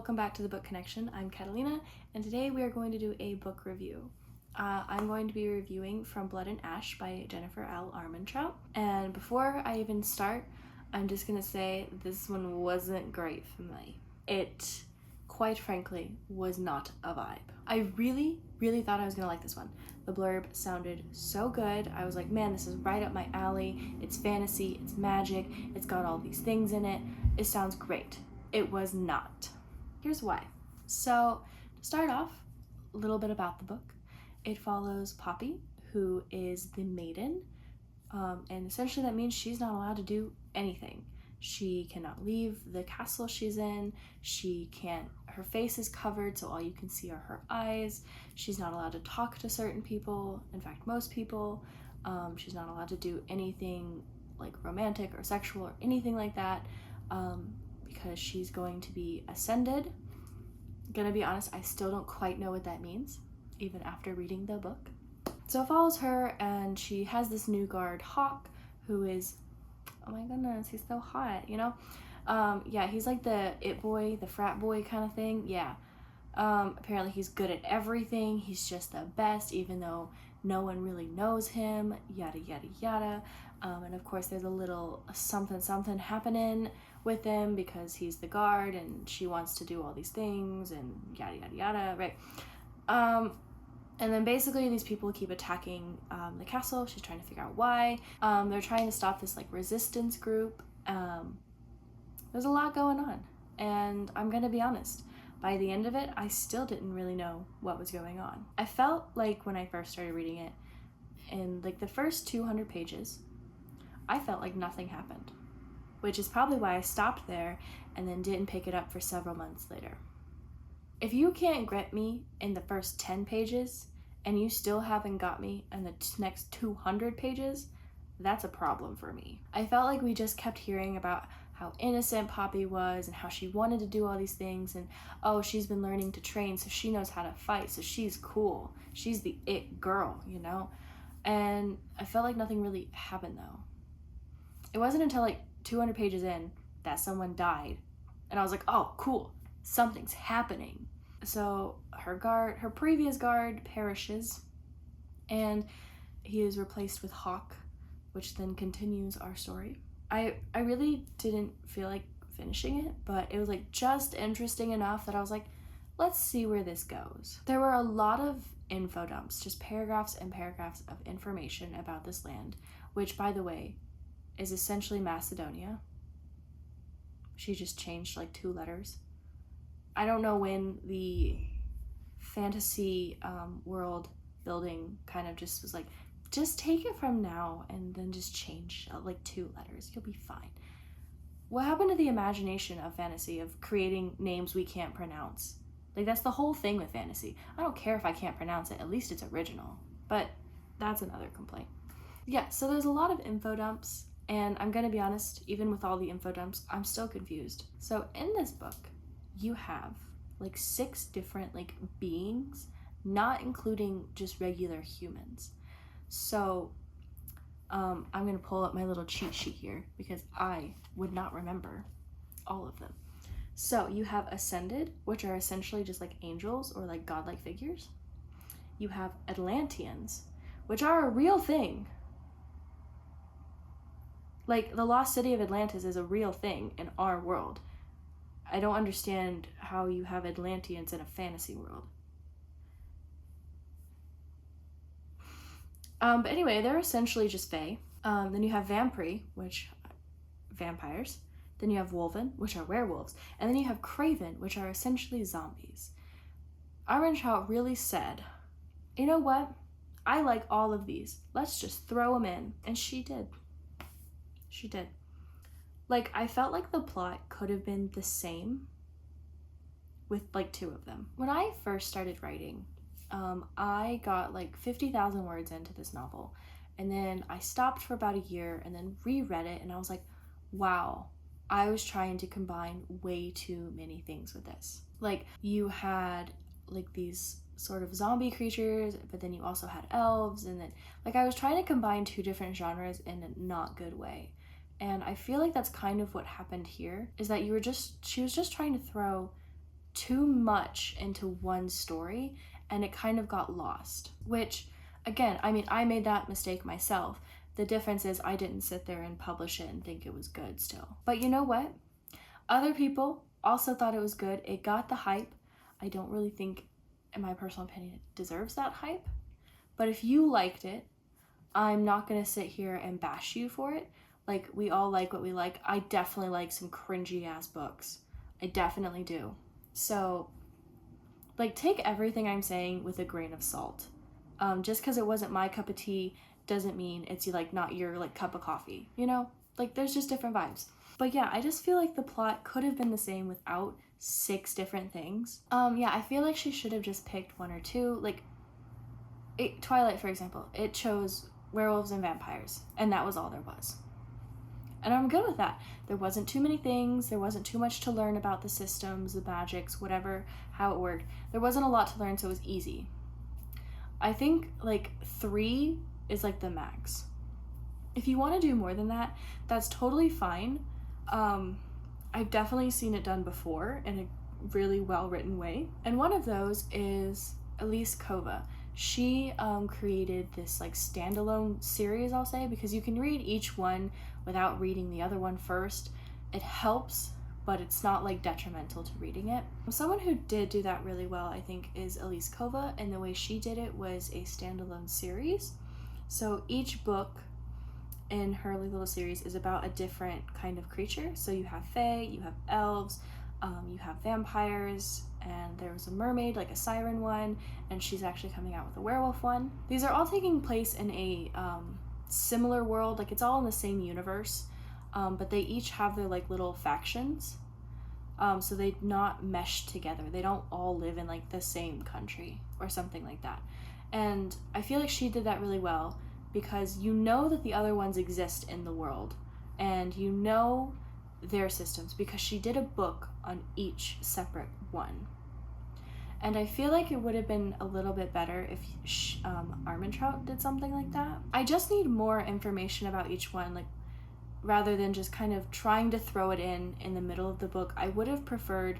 welcome back to the Book Connection. I'm Catalina, and today we are going to do a book review. I'm going to be reviewing From Blood and Ash by Jennifer L. Armentrout. And before I even start, I'm just going to say this one wasn't great for me. It, quite frankly, was not a vibe. I really thought I was going to like this one. The blurb sounded so good. I was like, man, this is right up my alley. It's fantasy, it's magic, it's got all these things in it. It sounds great. It was not. Here's why. So, to start off, a little bit about the book. It follows Poppy, who is the maiden, and essentially that means she's not allowed to do anything. She cannot leave the castle she's in. She can't, her face is covered, so all you can see are her eyes. She's not allowed to talk to certain people, in fact, most people. She's not allowed to do anything like romantic or sexual or anything like that. Because she's going to be ascended. Gonna be honest, I still don't quite know what that means, even after reading the book. So it follows her, and she has this new guard, Hawk, who is, oh my goodness, he's so hot, you know? Yeah, he's like the it boy, the frat boy kind of thing, yeah. Apparently he's good at everything, he's just the best, even though no one really knows him, yada yada yada. And of course there's a little something happening with him because he's the guard and she wants to do all these things and yada yada yada, right? And then basically these people keep attacking the castle. She's trying to figure out why. They're trying to stop this like resistance group. There's a lot going on, and I'm gonna be honest, by the end of it, I still didn't really know what was going on. I felt like when I first started reading it, in like the first 200 pages, I felt like nothing happened, which is probably why I stopped there and then didn't pick it up for several months later. If you can't get me in the first 10 pages and you still haven't got me in the next 200 pages, that's a problem for me. I felt like we just kept hearing about how innocent Poppy was and how she wanted to do all these things, and oh, she's been learning to train so she knows how to fight, so she's cool. She's the it girl, you know? And I felt like nothing really happened though. It wasn't until like 200 pages in that someone died, and I was like, oh, cool, something's happening. So her previous guard perishes, and he is replaced with Hawk, which then continues our story. I really didn't feel like finishing it, but it was like just interesting enough that I was like, let's see where this goes. There were a lot of info dumps, just paragraphs and paragraphs of information about this land, which, by the way, is essentially Macedonia. She just changed like 2 letters. I don't know when the fantasy world building kind of just was like, just take it from now and then just change like 2 letters. You'll be fine. What happened to the imagination of fantasy, of creating names we can't pronounce? Like, that's the whole thing with fantasy. I don't care if I can't pronounce it, at least it's original. But that's another complaint. Yeah, so there's a lot of info dumps, and I'm gonna be honest, even with all the info dumps, I'm still confused. So in this book, you have like 6 different like beings, not including just regular humans. So I'm gonna pull up my little cheat sheet here because I would not remember all of them. So you have Ascended, which are essentially just like angels or like godlike figures. You have Atlanteans, which are a real thing. Like, the lost city of Atlantis is a real thing in our world. I don't understand how you have Atlanteans in a fantasy world. But anyway, they're essentially just fae. Then you have Vampri, which vampires. Then you have Wolven, which are werewolves. And then you have Craven, which are essentially zombies. Armentrout really said, you know what? I like all of these. Let's just throw them in. And she did. She did. Like, I felt like the plot could have been the same with like 2 of them. When I first started writing, I got like 50,000 words into this novel, and then I stopped for about a year and then reread it, and I was like, wow, I was trying to combine way too many things with this. Like, you had like these sort of zombie creatures, but then you also had elves, and then like I was trying to combine 2 different genres in a not good way. And I feel like that's kind of what happened here, is that she was just trying to throw too much into one story and it kind of got lost, which again, I mean, I made that mistake myself. The difference is I didn't sit there and publish it and think it was good still. But you know what? Other people also thought it was good. It got the hype. I don't really think, in my personal opinion, it deserves that hype. But if you liked it, I'm not gonna sit here and bash you for it. Like, we all like what we like. I definitely like some cringy ass books. I definitely do. So, like, take everything I'm saying with a grain of salt. Just because it wasn't my cup of tea doesn't mean it's like not your like cup of coffee, you know? Like, there's just different vibes. But yeah, I just feel like the plot could have been the same without 6 different things. Yeah, I feel like she should have just picked 1 or 2. Like, Twilight, for example, it chose werewolves and vampires, and that was all there was. And I'm good with that. There wasn't too many things, there wasn't too much to learn about the systems, the magics, whatever, how it worked. There wasn't a lot to learn, so it was easy. I think like 3 is like the max. If you want to do more than that, that's totally fine. I've definitely seen it done before in a really well-written way. And one of those is Elise Kova. She created this like standalone series, I'll say, because you can read each one without reading the other one first. It helps, but it's not like detrimental to reading it. Someone who did do that really well, I think, is Elise Kova, and the way she did it was a standalone series. So each book in her little series is about a different kind of creature. So you have fae, you have elves, you have vampires, and there was a mermaid, like a siren one, and she's actually coming out with a werewolf one. These are all taking place in a similar world, like it's all in the same universe, but they each have their like little factions, so they not mesh together. They don't all live in like the same country or something like that. And I feel like she did that really well, because you know that the other ones exist in the world, and you know their systems, because she did a book on each separate one. And I feel like it would have been a little bit better if Armentrout did something like that. I just need more information about each one, like rather than just kind of trying to throw it in the middle of the book. I would have preferred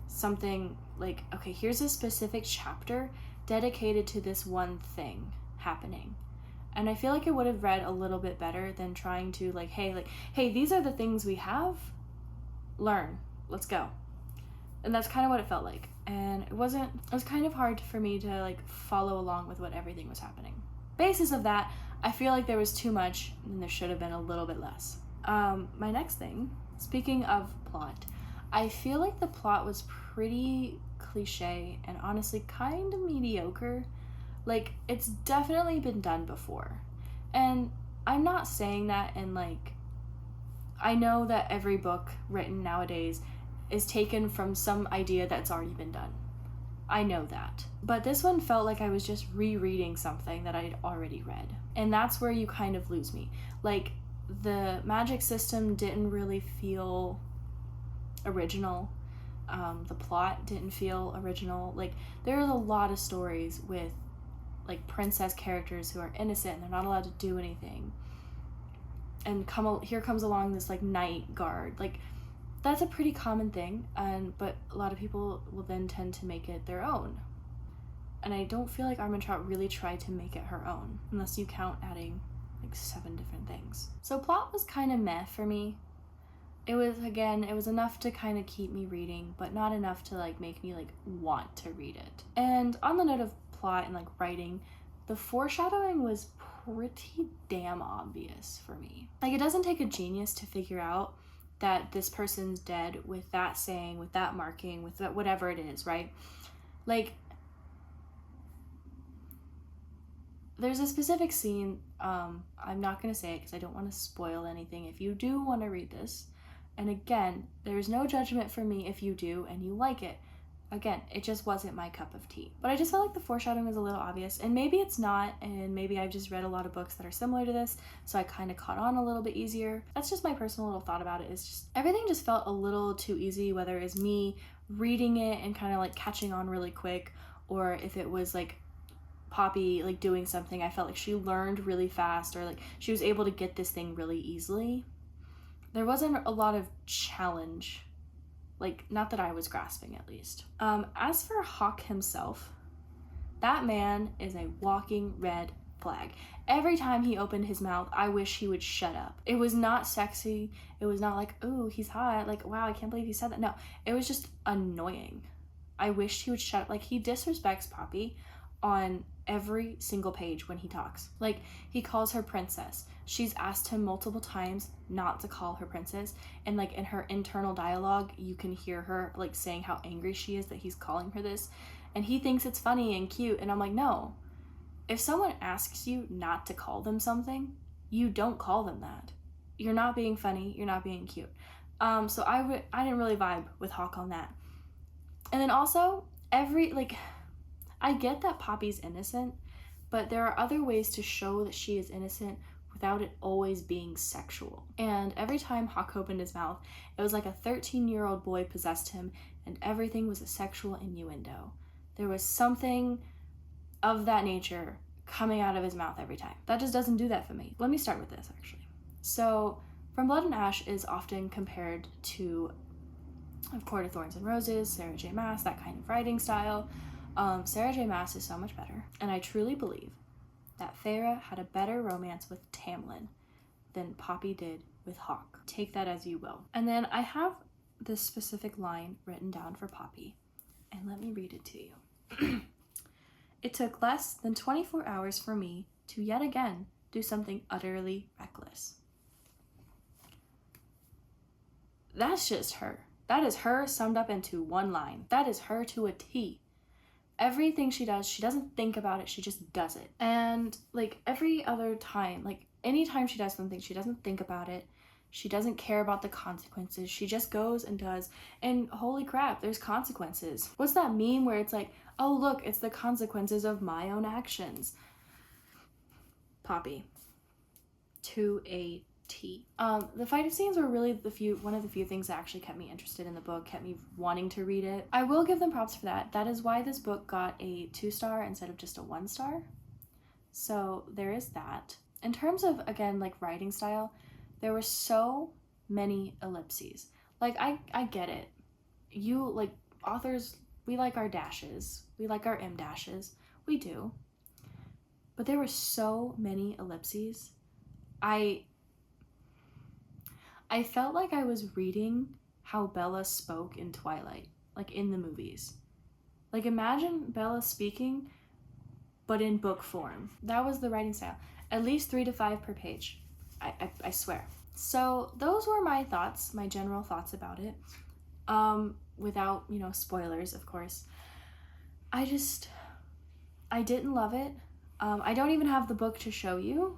something like, okay, here's a specific chapter dedicated to this one thing happening. And I feel like it would have read a little bit better than trying to like, hey, these are the things we have, learn, let's go. And that's kind of what it felt like. And it was kind of hard for me to like follow along with what everything was happening. Basis of that, I feel like there was too much and there should have been a little bit less. My next thing, speaking of plot, I feel like the plot was pretty cliche and honestly kind of mediocre. Like, it's definitely been done before. And I'm not saying that in like, I know that every book written nowadays is taken from some idea that's already been done. I know that. But this one felt like I was just rereading something that I'd already read. And that's where you kind of lose me. Like, the magic system didn't really feel original. The plot didn't feel original. Like, there's a lot of stories with like princess characters who are innocent and they're not allowed to do anything. And here comes along this like knight guard. Like, that's a pretty common thing, but a lot of people will then tend to make it their own. And I don't feel like Armentrout really tried to make it her own, unless you count adding like 7 different things. So plot was kind of meh for me. It was enough to kind of keep me reading, but not enough to like make me like want to read it. And on the note of plot and like writing, the foreshadowing was pretty damn obvious for me. Like, it doesn't take a genius to figure out that this person's dead with that saying, with that marking, with that whatever it is, right? Like, there's a specific scene, I'm not gonna say it because I don't want to spoil anything if you do want to read this. And again, there's no judgment for me if you do and you like it. Again, it just wasn't my cup of tea. But I just felt like the foreshadowing was a little obvious, and maybe it's not, and maybe I've just read a lot of books that are similar to this, so I kind of caught on a little bit easier. That's just my personal little thought about it. It's just, everything just felt a little too easy, whether it's me reading it and kind of like catching on really quick, or if it was like Poppy like doing something. I felt like she learned really fast, or like she was able to get this thing really easily. There wasn't a lot of challenge Like, not that I was grasping, at least. As for Hawk himself, that man is a walking red flag. Every time he opened his mouth, I wish he would shut up. It was not sexy. It was not like, ooh, he's hot. Like, wow, I can't believe he said that. No, it was just annoying. I wished he would shut up. Like, he disrespects Poppy on every single page when he talks. Like, he calls her princess. She's asked him multiple times not to call her princess, and like in her internal dialogue you can hear her like saying how angry she is that he's calling her this, and he thinks it's funny and cute, and I'm like, no, if someone asks you not to call them something, you don't call them that. You're not being funny, you're not being cute. So I didn't really vibe with Hawk on that. And then also I get that Poppy's innocent, but there are other ways to show that she is innocent without it always being sexual. And every time Hawk opened his mouth, it was like a 13-year-old boy possessed him, and everything was a sexual innuendo. There was something of that nature coming out of his mouth every time. That just doesn't do that for me. Let me start with this, actually. So, From Blood and Ash is often compared to Of Court of Thorns and Roses, Sarah J. Maas, that kind of writing style. Sarah J. Maas is so much better, and I truly believe that Feyre had a better romance with Tamlin than Poppy did with Hawk. Take that as you will. And then I have this specific line written down for Poppy, and let me read it to you. It took less than 24 hours for me to yet again do something utterly reckless. That's just her. That is her summed up into one line. That is her to a T. Everything she does, she doesn't think about it, she just does it. And like every other time, like anytime she does something, she doesn't think about it. She doesn't care about the consequences. She just goes and does. And holy crap, there's consequences. What's that meme where it's like, oh look, it's the consequences of my own actions? Poppy. To a T. The fight scenes were really one of the few things that actually kept me interested in the book, kept me wanting to read it. I will give them props for that. That is why this book got a 2-star instead of just a 1-star. So there is that. In terms of, again, like writing style, there were so many ellipses. Like, I get it. You, like, authors, we like our dashes. We like our M dashes. We do. But there were so many ellipses. I felt like I was reading how Bella spoke in Twilight, like in the movies. Like, imagine Bella speaking, but in book form. That was the writing style. At least 3 to 5 per page. I swear. So those were my thoughts, my general thoughts about it. Without, spoilers, of course. I didn't love it. I don't even have the book to show you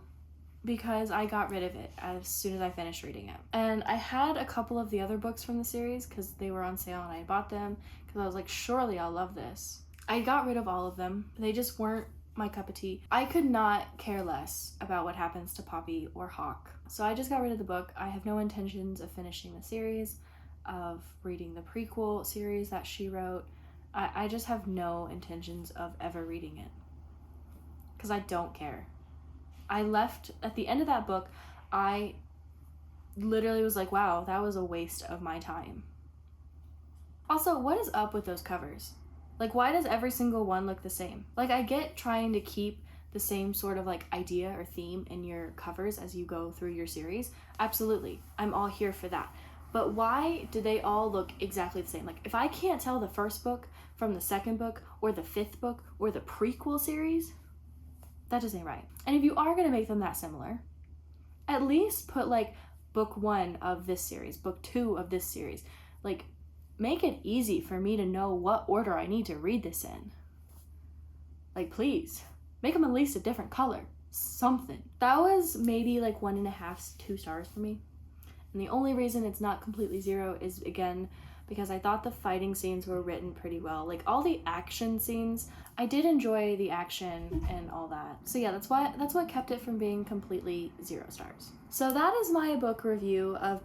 because I got rid of it as soon as I finished reading it. And I had a couple of the other books from the series because they were on sale and I bought them because I was like, surely I'll love this. I got rid of all of them. They just weren't my cup of tea. I could not care less about what happens to Poppy or Hawk. So I just got rid of the book. I have no intentions of finishing the series, of reading the prequel series that she wrote. I just have no intentions of ever reading it because I don't care. I left at the end of that book. I literally was like, wow, that was a waste of my time. Also, what is up with those covers? Like, why does every single one look the same? Like, I get trying to keep the same sort of like idea or theme in your covers as you go through your series. Absolutely. I'm all here for that. But why do they all look exactly the same? Like, if I can't tell the first book from the second book or the fifth book or the prequel series, that just ain't right. And if you are going to make them that similar, at least put like book 1 of this series, book 2 of this series. Like, make it easy for me to know what order I need to read this in. Like, please, make them at least a different color. Something. That was maybe like 1.5, 2 stars for me. And the only reason it's not completely 0 is, again, because I thought the fighting scenes were written pretty well. Like, all the action scenes, I did enjoy the action and all that. So yeah, that's what kept it from being completely 0 stars. So that is my book review of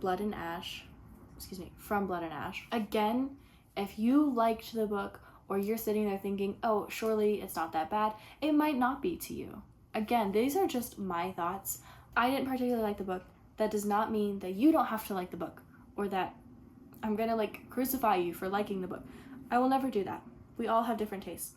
From Blood and Ash. Again, if you liked the book or you're sitting there thinking, oh, surely it's not that bad, it might not be to you. Again, these are just my thoughts. I didn't particularly like the book. That does not mean that you don't have to like the book or that I'm gonna like crucify you for liking the book. I will never do that. We all have different tastes.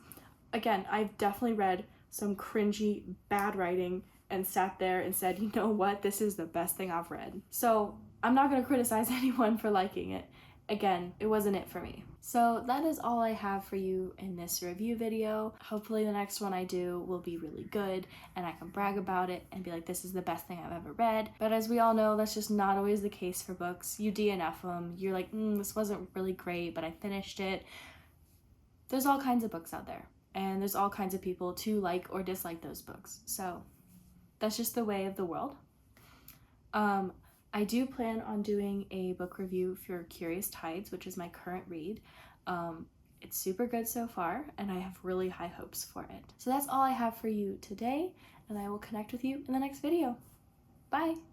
Again, I've definitely read some cringy, bad writing and sat there and said, you know what, this is the best thing I've read. So I'm not gonna criticize anyone for liking it. Again, it wasn't it for me. So that is all I have for you in this review video. Hopefully the next one I do will be really good and I can brag about it and be like, this is the best thing I've ever read. But as we all know, that's just not always the case for books. You DNF them, you're like, this wasn't really great, but I finished it. There's all kinds of books out there, and there's all kinds of people to like or dislike those books. So that's just the way of the world. I do plan on doing a book review for Curious Tides, which is my current read. It's super good so far, and I have really high hopes for it. So that's all I have for you today, and I will connect with you in the next video. Bye!